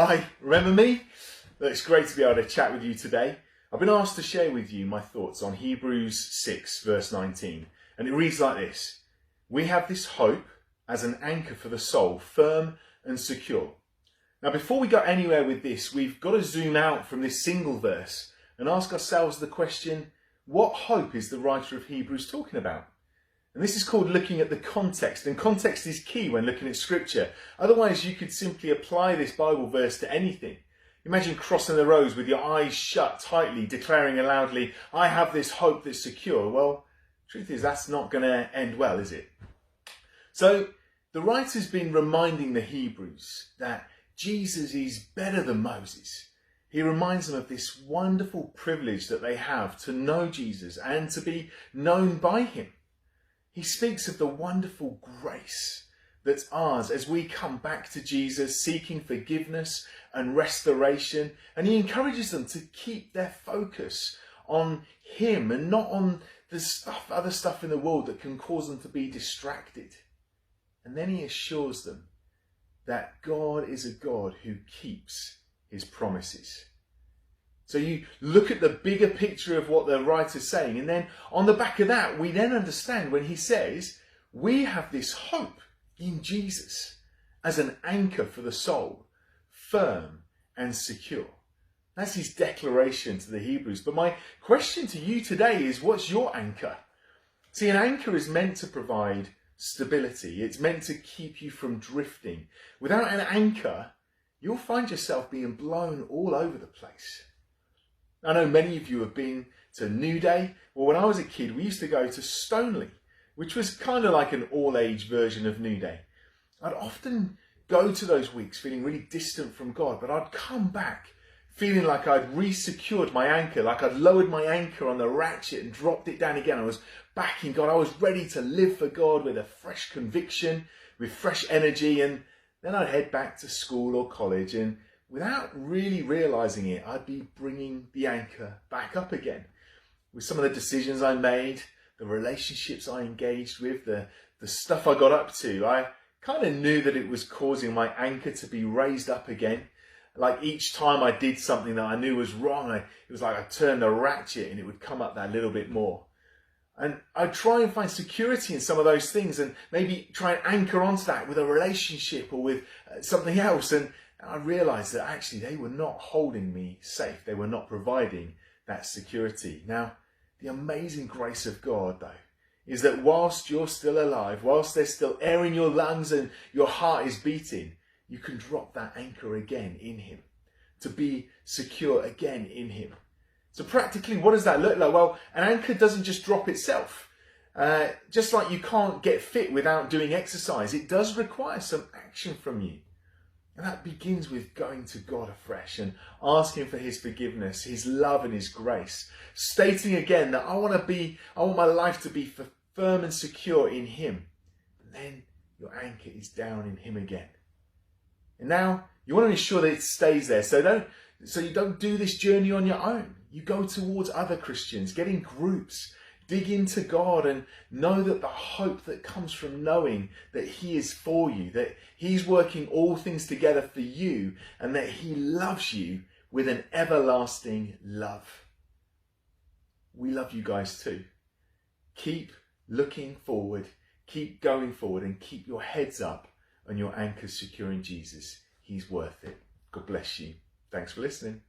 Hi, remember me? Look, it's great to be able to chat with you today. I've been asked to share with you my thoughts on Hebrews 6 verse 19, and it reads like this: we have this hope as an anchor for the soul, firm and secure. Now, before we go anywhere with this, we've got to zoom out from this single verse and ask ourselves the question, what hope is the writer of Hebrews talking about? And this is called looking at the context, and context is key when looking at scripture. Otherwise, you could simply apply this Bible verse to anything. Imagine crossing the roads with your eyes shut tightly, declaring loudly, I have this hope that's secure. Well, truth is, that's not going to end well, is it? So, the writer's been reminding the Hebrews that Jesus is better than Moses. He reminds them of this wonderful privilege that they have to know Jesus and to be known by him. He speaks of the wonderful grace that's ours as we come back to Jesus, seeking forgiveness and restoration. And he encourages them to keep their focus on him and not on the other stuff in the world that can cause them to be distracted. And then he assures them that God is a God who keeps his promises. So you look at the bigger picture of what the writer's saying, and then on the back of that, we then understand when he says, we have this hope in Jesus as an anchor for the soul, firm and secure. That's his declaration to the Hebrews. But my question to you today is, what's your anchor? See, an anchor is meant to provide stability. It's meant to keep you from drifting. Without an anchor, you'll find yourself being blown all over the place. I know many of you have been to New Day. Well, when I was a kid, we used to go to Stoneleigh, which was kind of like an all-age version of New Day. I'd often go to those weeks feeling really distant from God, but I'd come back feeling like I'd re-secured my anchor, like I'd lowered my anchor on the ratchet and dropped it down again. I was back in God. I was ready to live for God with a fresh conviction, with fresh energy, and then I'd head back to school or college, and without really realizing it, I'd be bringing the anchor back up again. With some of the decisions I made, the relationships I engaged with, the stuff I got up to, I kind of knew that it was causing my anchor to be raised up again. Like each time I did something that I knew was wrong, it was like I turned the ratchet and it would come up that little bit more. And I'd try and find security in some of those things and maybe try and anchor onto that with a relationship or with something else. And I realized that actually they were not holding me safe. They were not providing that security. Now, the amazing grace of God, though, is that whilst you're still alive, whilst there's still air in your lungs and your heart is beating, you can drop that anchor again in him, to be secure again in him. So practically, what does that look like? Well, an anchor doesn't just drop itself. Just like you can't get fit without doing exercise, it does require some action from you. And that begins with going to God afresh and asking for his forgiveness, his love and his grace. Stating again that I want my life to be firm and secure in him. And then your anchor is down in him again. And now you want to ensure that it stays there. So you don't do this journey on your own. You go towards other Christians, get in groups, dig into God and know that the hope that comes from knowing that he is for you, that he's working all things together for you, and that he loves you with an everlasting love. We love you guys too. Keep looking forward, keep going forward, and keep your heads up and your anchors secure in Jesus. He's worth it. God bless you. Thanks for listening.